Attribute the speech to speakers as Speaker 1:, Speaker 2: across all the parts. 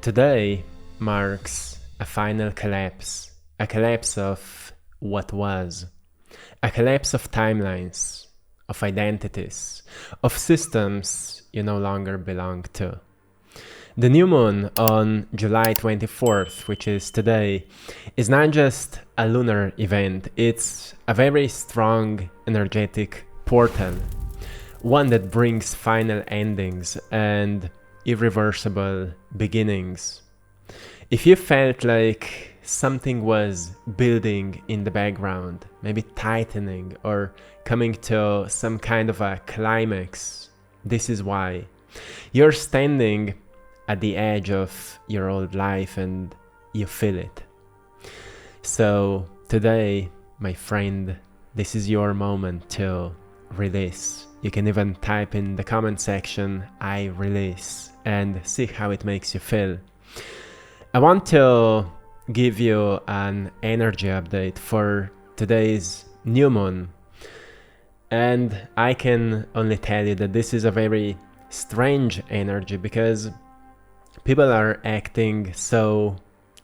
Speaker 1: Today marks a final collapse, a collapse of what was, a collapse of timelines, of identities, of systems you no longer belong to. The new moon on July 24th, which is today, is not just a lunar event, it's a very strong, energetic portal, one that brings final endings and irreversible beginnings. If you felt like something was building in the background, maybe tightening or coming to some kind of a climax, this is why. You're standing at the edge of your old life and you feel it. So today, my friend, this is your moment to release. You can even type in the comment section, I release, and see how it makes you feel. I want to give you an energy update for today's new moon. And I can only tell you that this is a very strange energy because people are acting so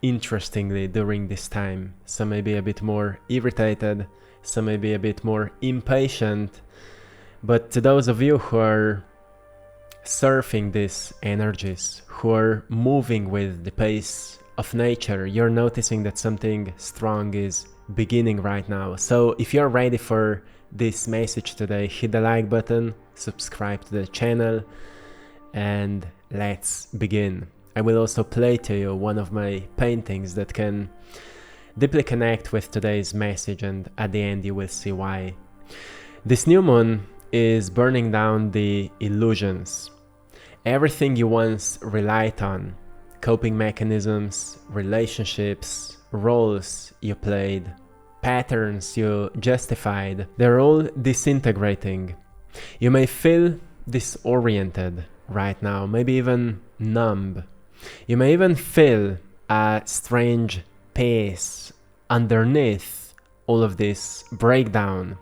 Speaker 1: interestingly during this time. Some may be a bit more irritated, some may be a bit more impatient. But to those of you who are surfing these energies, who are moving with the pace of nature, you're noticing that something strong is beginning right now. So if you're ready for this message today, hit the like button, subscribe to the channel, and let's begin. I will also play to you one of my paintings that can deeply connect with today's message, and at the end you will see why. This new moon is burning down the illusions. Everything you once relied on, coping mechanisms, relationships, roles you played, patterns you justified, they're all disintegrating. You may feel disoriented right now, maybe even numb. You may even feel a strange pace underneath all of this breakdown.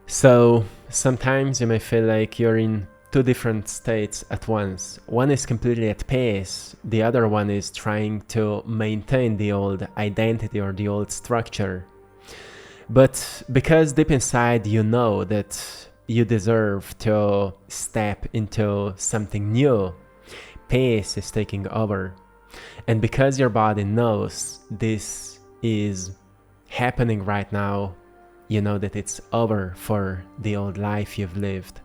Speaker 1: So sometimes you may feel like you're in two different states at once. One is completely at peace, the other one is trying to maintain the old identity or the old structure. But because deep inside you know that you deserve to step into something new, peace is taking over. And because your body knows this is happening right now, you know that it's over for the old life you've lived.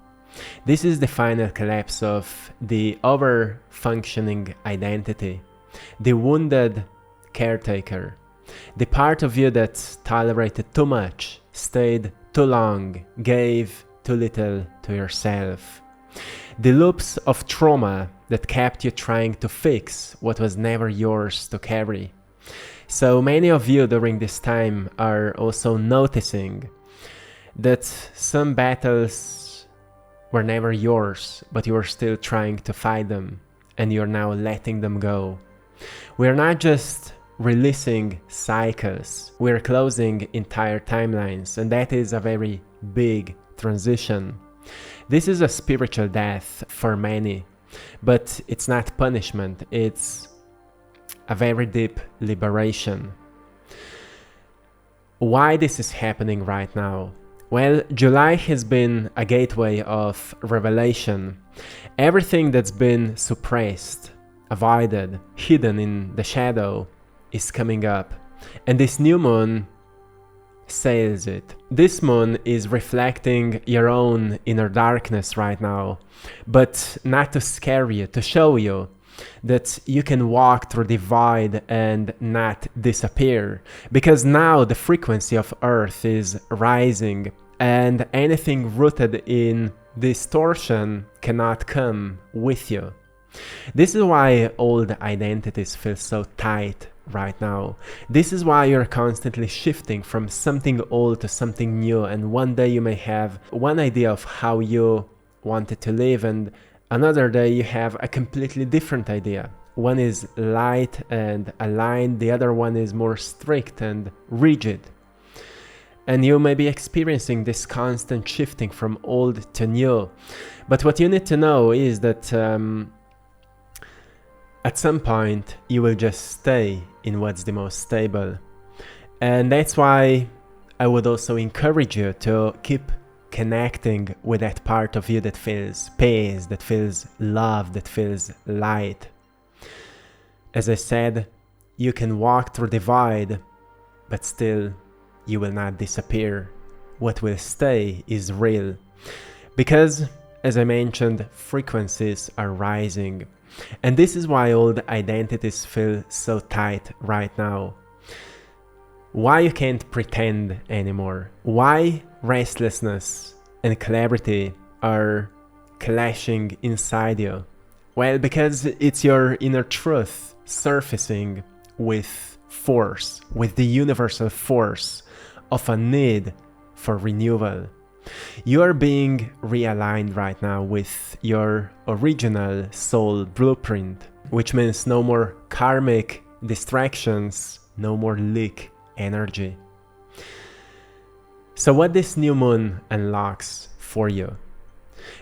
Speaker 1: This is the final collapse of the over-functioning identity, the wounded caretaker, the part of you that tolerated too much, stayed too long, gave too little to yourself. The loops of trauma that kept you trying to fix what was never yours to carry. So many of you during this time are also noticing that some battles were never yours, but you were still trying to fight them, and you're now letting them go. We're not just releasing cycles, we're closing entire timelines, and that is a very big transition. This is a spiritual death for many, but it's not punishment, it's a very deep liberation. Why this is happening right now? Well, July has been a gateway of revelation. Everything that's been suppressed, avoided, hidden in the shadow is coming up. And this new moon says it. This moon is reflecting your own inner darkness right now, but not to scare you, to show you that you can walk through the void and not disappear, because now the frequency of Earth is rising and anything rooted in distortion cannot come with you. This is why old identities feel so tight right now. This is why you're constantly shifting from something old to something new, and one day you may have one idea of how you wanted to live, and another day you have a completely different idea. One is light and aligned, the other one is more strict and rigid. And you may be experiencing this constant shifting from old to new. But what you need to know is that At some point, you will just stay in what's the most stable. And that's why I would also encourage you to keep connecting with that part of you that feels peace, that feels love, that feels light. As I said, you can walk through the void, but still you will not disappear. What will stay is real. Because, as I mentioned, frequencies are rising. And this is why old identities feel so tight right now. Why you can't pretend anymore? Why restlessness and clarity are clashing inside you? Well, because it's your inner truth surfacing with force, with the universal force of a need for renewal. You are being realigned right now with your original soul blueprint, which means no more karmic distractions, no more leak energy. So what this new moon unlocks for you?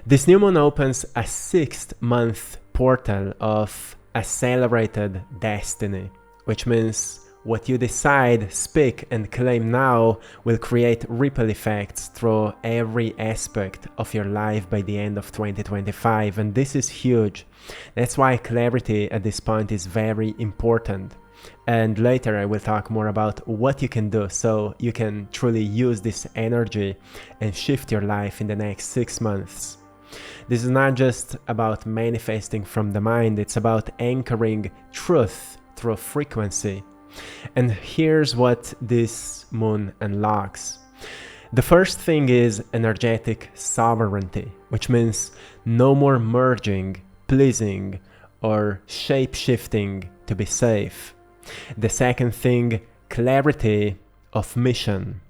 Speaker 1: This new moon opens a 6-month portal of accelerated destiny, which means what you decide, speak, and claim now will create ripple effects through every aspect of your life by the end of 2025. And this is huge. That's why clarity at this point is very important. And later I will talk more about what you can do so you can truly use this energy and shift your life in the next 6 months. This is not just about manifesting from the mind, it's about anchoring truth through frequency. And here's what this moon unlocks. The first thing is energetic sovereignty, which means no more merging, pleasing, or shape-shifting to be safe. The second thing, clarity of mission.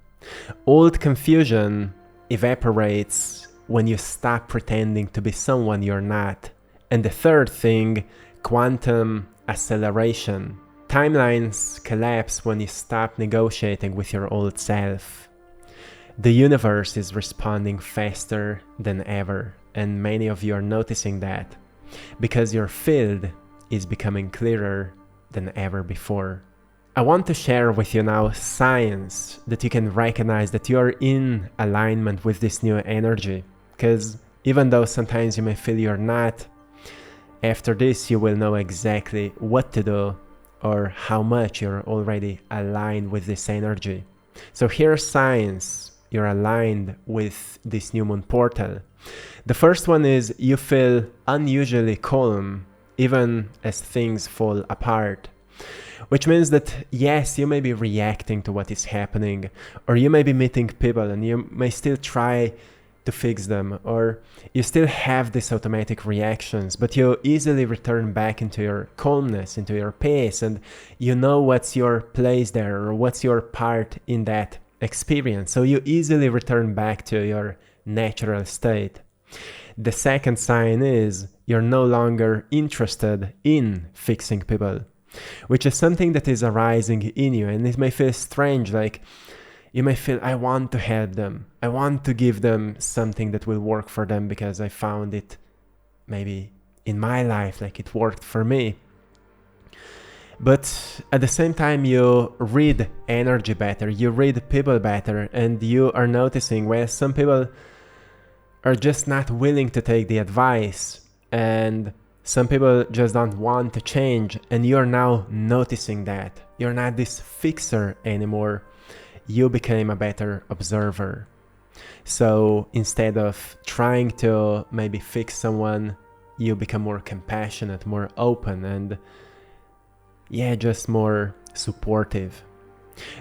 Speaker 1: Old confusion evaporates when you stop pretending to be someone you're not. And the third thing, quantum acceleration. Timelines collapse when you stop negotiating with your old self. The universe is responding faster than ever, and many of you are noticing that, because your field is becoming clearer than ever before. I want to share with you now signs that you can recognize that you are in alignment with this new energy, because even though sometimes you may feel you're not, after this you will know exactly what to do or how much you're already aligned with this energy. So here are signs you're aligned with this new moon portal. The first one is you feel unusually calm even as things fall apart. Which means that yes, you may be reacting to what is happening, or you may be meeting people and you may still try to fix them, or you still have these automatic reactions, but you easily return back into your calmness, into your pace, and you know what's your place there or what's your part in that experience. So you easily return back to your natural state. The second sign is you're no longer interested in fixing people, which is something that is arising in you, and it may feel strange, like you may feel, I want to help them. I want to give them something that will work for them because I found it maybe in my life, like it worked for me. But at the same time, you read energy better, you read people better, and you are noticing, well, some people are just not willing to take the advice, and some people just don't want to change, and you're now noticing that. You're not this fixer anymore. You became a better observer. So instead of trying to maybe fix someone, you become more compassionate, more open, and just more supportive.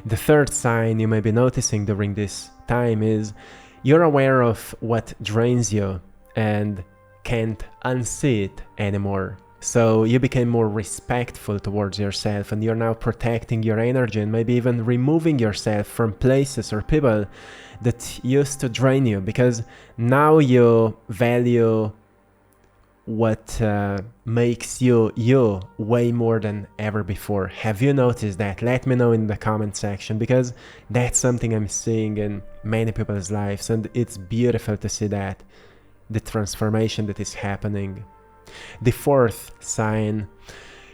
Speaker 1: The third sign you may be noticing during this time is you're aware of what drains you and can't unsee it anymore. So you became more respectful towards yourself, and you're now protecting your energy and maybe even removing yourself from places or people that used to drain you, because now you value what makes you you way more than ever before. Have you noticed that? Let me know in the comment section, because that's something I'm seeing in many people's lives, and it's beautiful to see that, the transformation that is happening. The fourth sign,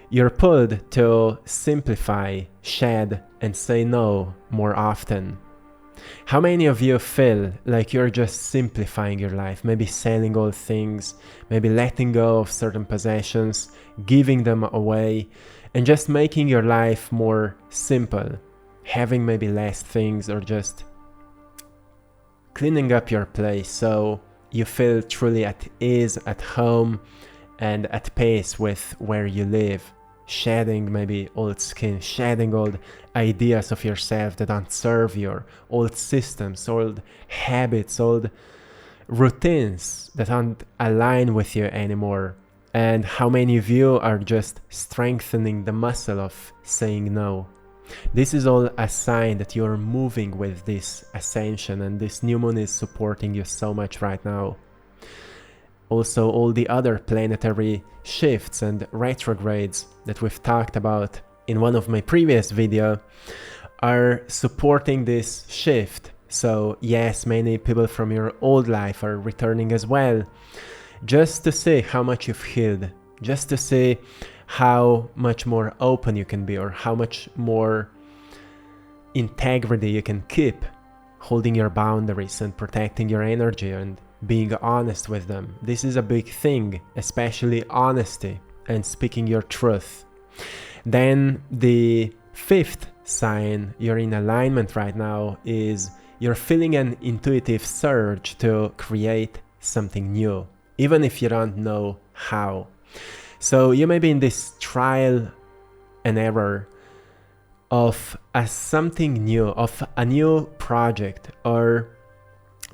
Speaker 1: You're pulled to simplify, shed, and say no more often. How many of you feel like you're just simplifying your life, maybe selling old things, maybe letting go of certain possessions, giving them away, and just making your life more simple, having maybe less things, or just cleaning up your place so you feel truly at ease, at home, and at peace with where you live, shedding maybe old skin, shedding old ideas of yourself that don't serve you, or old systems, old habits, old routines that don't align with you anymore. And how many of you are just strengthening the muscle of saying no? This is all a sign that you're moving with this ascension, and this new moon is supporting you so much right now. Also, all the other planetary shifts and retrogrades that we've talked about in one of my previous videos are supporting this shift. So yes, many people from your old life are returning as well, just to see how much you've healed, just to see how much more open you can be, or how much more integrity you can keep, holding your boundaries and protecting your energy and being honest with them. This is a big thing, especially honesty and speaking your truth. Then the fifth sign you're in alignment right now is you're feeling an intuitive surge to create something new, even if you don't know how. So you may be in this trial and error of something new, of a new project or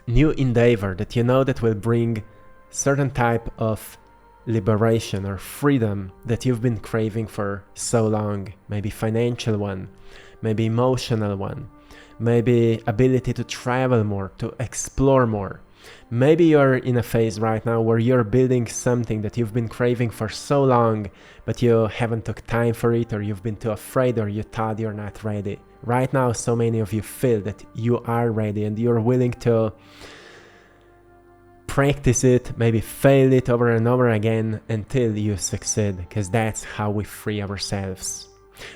Speaker 1: new endeavor that you know that will bring certain type of liberation or freedom that you've been craving for so long. Maybe financial one, maybe emotional one, maybe ability to travel more, to explore more. Maybe you're in a phase right now where you're building something that you've been craving for so long, but you haven't took time for it, or you've been too afraid, or you thought you're not ready. Right now, so many of you feel that you are ready and you're willing to practice it, maybe fail it over and over again until you succeed, because that's how we free ourselves.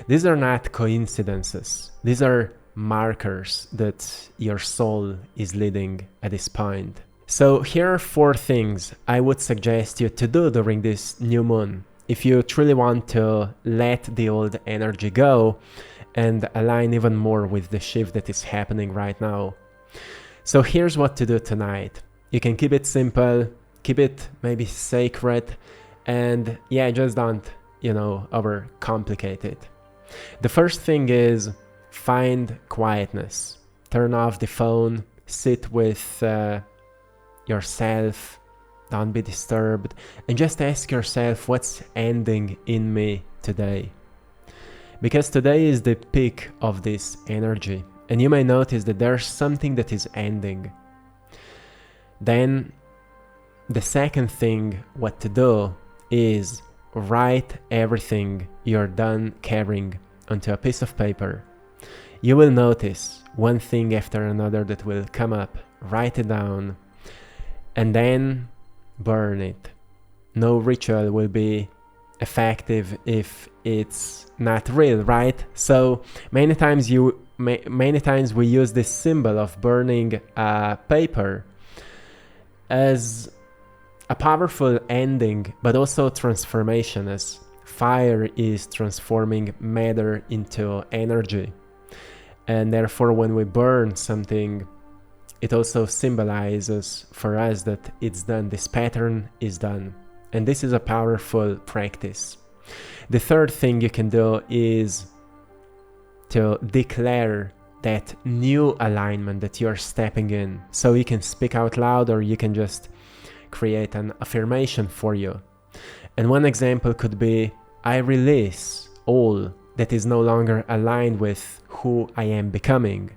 Speaker 1: These are not coincidences. These are markers that your soul is leading at this point. So here are 4 things I would suggest you to do during this new moon if you truly want to let the old energy go and align even more with the shift that is happening right now. So here's what to do tonight. You can keep it simple, keep it maybe sacred, and yeah, just don't, overcomplicate it. The first thing is find quietness. Turn off the phone, sit with yourself, don't be disturbed, and just ask yourself what's ending in me today. Because today is the peak of this energy, and you may notice that there's something that is ending. Then the second thing what to do is write everything you're done carrying onto a piece of paper. You will notice one thing after another that will come up. Write it down and then burn it. No ritual will be effective if it's not real, right? So many times we use this symbol of burning a paper as a powerful ending, but also transformation, as fire is transforming matter into energy. And therefore, when we burn something, it also symbolizes for us that it's done, this pattern is done. And this is a powerful practice. The third thing you can do is to declare that new alignment that you're stepping in. So you can speak out loud, or you can just create an affirmation for you. And one example could be, I release all that is no longer aligned with who I am becoming.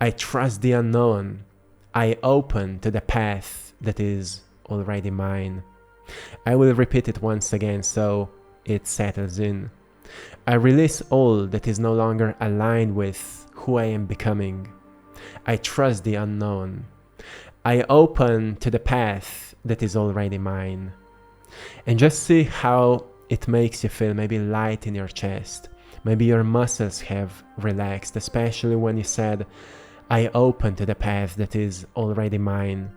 Speaker 1: I trust the unknown. I open to the path that is already mine. I will repeat it once again so it settles in. I release all that is no longer aligned with who I am becoming. I trust the unknown. I open to the path that is already mine. And just see how it makes you feel maybe light in your chest. Maybe your muscles have relaxed, especially when you said, I open to the path that is already mine.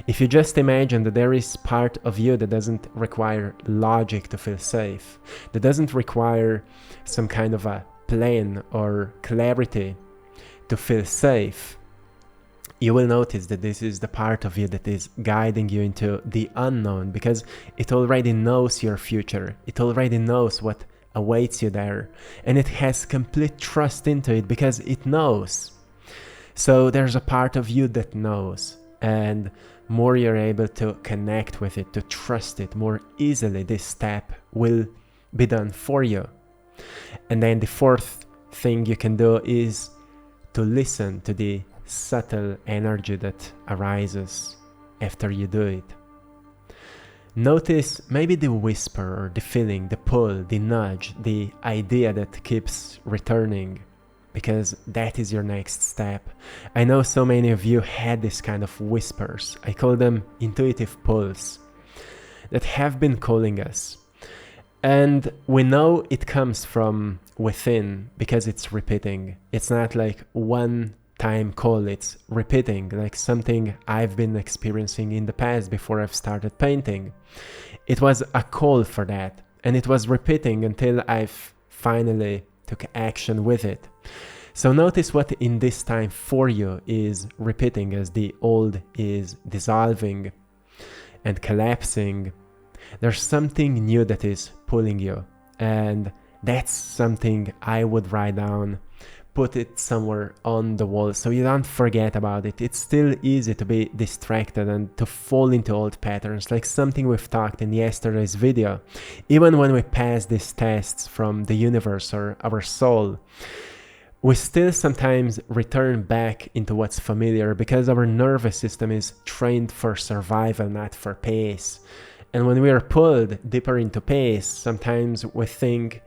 Speaker 1: If you just imagine that there is part of you that doesn't require logic to feel safe, that doesn't require some kind of a plan or clarity to feel safe, you will notice that this is the part of you that is guiding you into the unknown, because it already knows your future. It already knows what awaits you there, and it has complete trust into it because it knows. So there's a part of you that knows, and more you're able to connect with it, to trust it more easily, this step will be done for you. And then the fourth thing you can do is to listen to the subtle energy that arises after you do it. Notice maybe the whisper or the feeling, the pull, the nudge, the idea that keeps returning, because that is your next step. I know so many of you had this kind of whispers. I call them intuitive pulls that have been calling us. And we know it comes from within because it's repeating. It's not like one time call, it's repeating, like something I've been experiencing in the past before I've started painting. It was a call for that, and it was repeating until I've finally took action with it. So notice what in this time for you is repeating as the old is dissolving and collapsing. There's something new that is pulling you, and that's something I would write down, put it somewhere on the wall so you don't forget about it. It's still easy to be distracted and to fall into old patterns, like something we've talked in yesterday's video. Even when we pass these tests from the universe or our soul, we still sometimes return back into what's familiar because our nervous system is trained for survival, not for pace. And when we are pulled deeper into pace, sometimes we think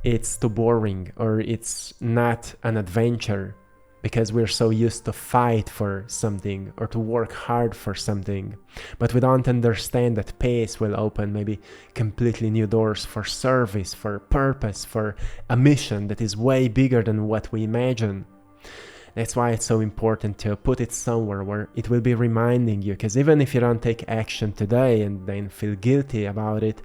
Speaker 1: it's too boring or it's not an adventure because we're so used to fight for something or to work hard for something. But we don't understand that pace will open maybe completely new doors for service, for purpose, for a mission that is way bigger than what we imagine. That's why it's so important to put it somewhere where it will be reminding you, because even if you don't take action today and then feel guilty about it,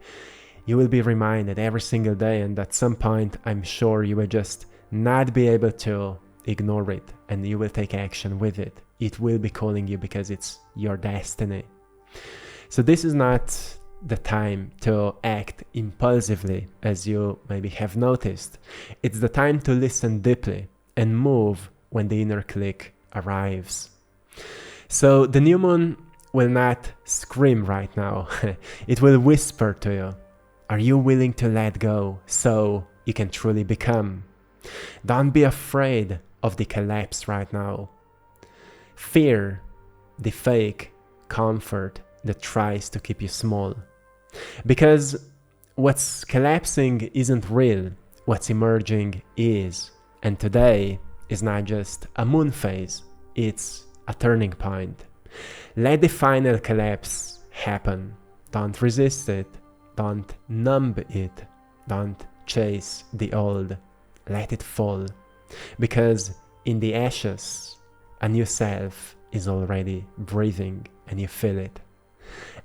Speaker 1: you will be reminded every single day, and at some point I'm sure you will just not be able to ignore it and you will take action with it. It will be calling you because it's your destiny. So this is not the time to act impulsively, as you maybe have noticed. It's the time to listen deeply and move when the inner click arrives. So the new moon will not scream right now. It will whisper to you. Are you willing to let go so you can truly become? Don't be afraid of the collapse right now. Fear the fake comfort that tries to keep you small. Because what's collapsing isn't real, what's emerging is. And today is not just a moon phase, it's a turning point. Let the final collapse happen. Don't resist it. Don't numb it. Don't chase the old. Let it fall. Because in the ashes, a new self is already breathing and you feel it.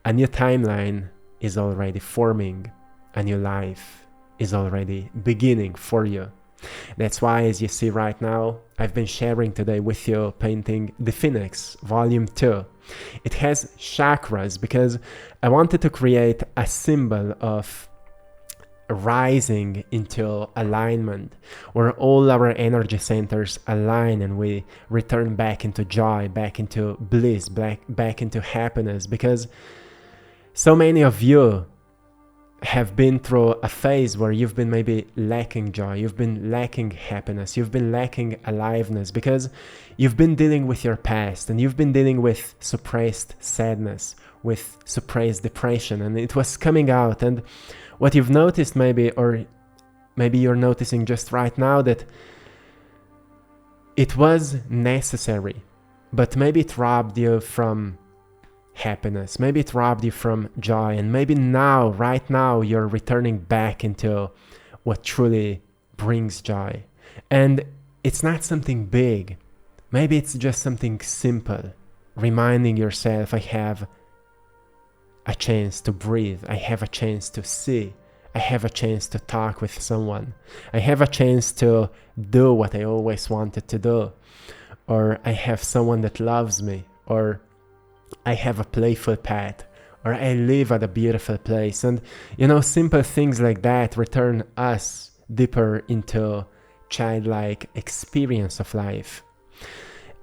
Speaker 1: A new timeline is already forming. A new life is already beginning for you. That's why, as you see right now, I've been sharing today with you painting the Phoenix Volume 2. It has chakras because I wanted to create a symbol of rising into alignment, where all our energy centers align and we return back into joy, back into bliss, back into happiness. Because so many of you have been through a phase where you've been maybe lacking joy, you've been lacking happiness, you've been lacking aliveness because you've been dealing with your past and you've been dealing with suppressed sadness, with suppressed depression, and it was coming out. And what you've noticed maybe, or maybe you're noticing just right now, that it was necessary, but maybe it robbed you from happiness. Maybe it robbed you from joy, and maybe now, right now, you're returning back into what truly brings joy. And it's not something big. Maybe it's just something simple, reminding yourself, I have a chance to breathe, I have a chance to see, I have a chance to talk with someone, I have a chance to do what I always wanted to do, or I have someone that loves me, or I have a playful pet, or I live at a beautiful place. And simple things like that return us deeper into childlike experience of life.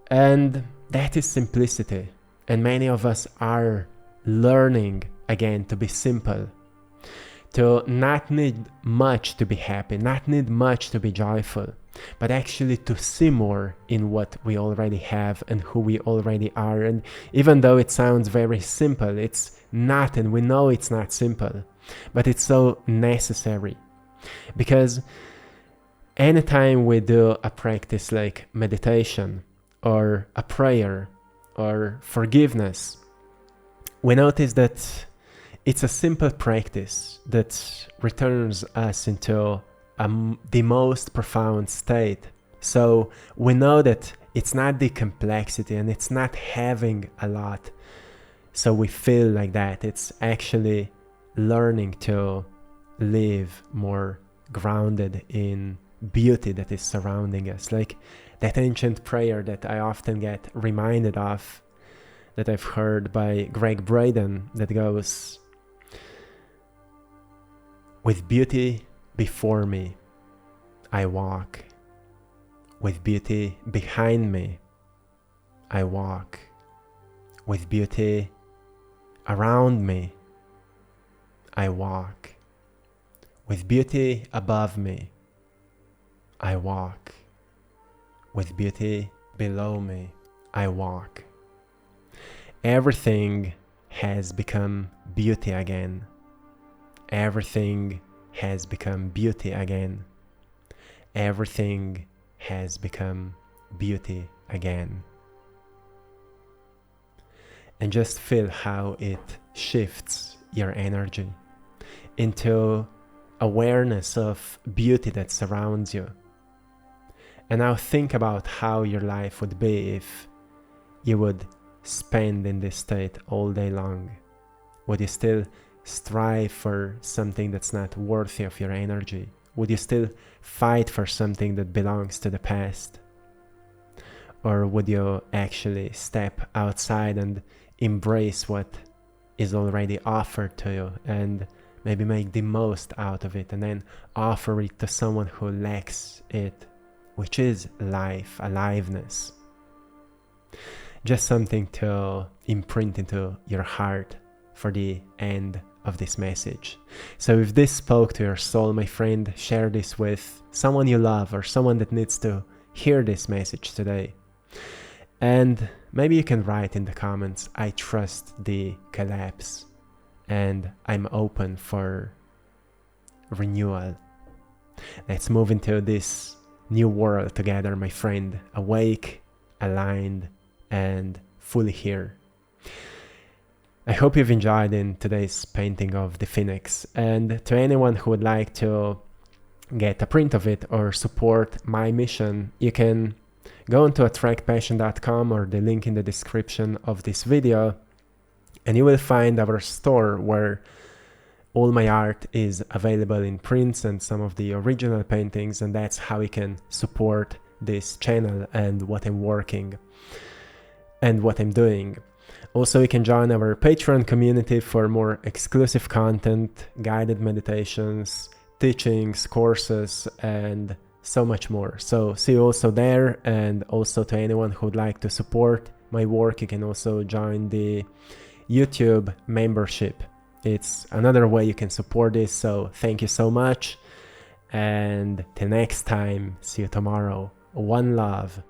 Speaker 1: And that is simplicity. And many of us are learning again to be simple, to not need much to be happy, not need much to be joyful, but actually to see more in what we already have and who we already are. And even though it sounds very simple, it's not, and we know it's not simple, but it's so necessary. Because anytime we do a practice like meditation or a prayer or forgiveness, we notice that it's a simple practice that returns us into the most profound state. So we know that it's not the complexity and it's not having a lot, so we feel like that. It's actually learning to live more grounded in beauty that is surrounding us. Like that ancient prayer that I often get reminded of, that I've heard by Greg Braden, that goes, with beauty before me, I walk. With beauty behind me, I walk. With beauty around me, I walk. With beauty above me, I walk. With beauty below me, I walk. Everything has become beauty again. Everything has become beauty again. Everything has become beauty again. And just feel how it shifts your energy into awareness of beauty that surrounds you. And now think about how your life would be if you would spend in this state all day long. Would you still strive for something that's not worthy of your energy? Would you still fight for something that belongs to the past? Or would you actually step outside and embrace what is already offered to you and maybe make the most out of it and then offer it to someone who lacks it, which is life, aliveness? Just something to imprint into your heart for the end of this message. So if this spoke to your soul, my friend, share this with someone you love or someone that needs to hear this message today. And maybe you can write in the comments, I trust the collapse and I'm open for renewal. Let's move into this new world together, my friend, awake, aligned, and fully here. I hope you've enjoyed in today's painting of the Phoenix, and to anyone who would like to get a print of it or support my mission, you can go onto AttractPassion.com or the link in the description of this video, and you will find our store where all my art is available in prints and some of the original paintings, and that's how you can support this channel and what I'm working and what I'm doing. Also, you can join our Patreon community for more exclusive content, guided meditations, teachings, courses, and so much more. So see you also there. And also to anyone who would like to support my work, you can also join the YouTube membership. It's another way you can support this. So thank you so much. And till next time, see you tomorrow. One love.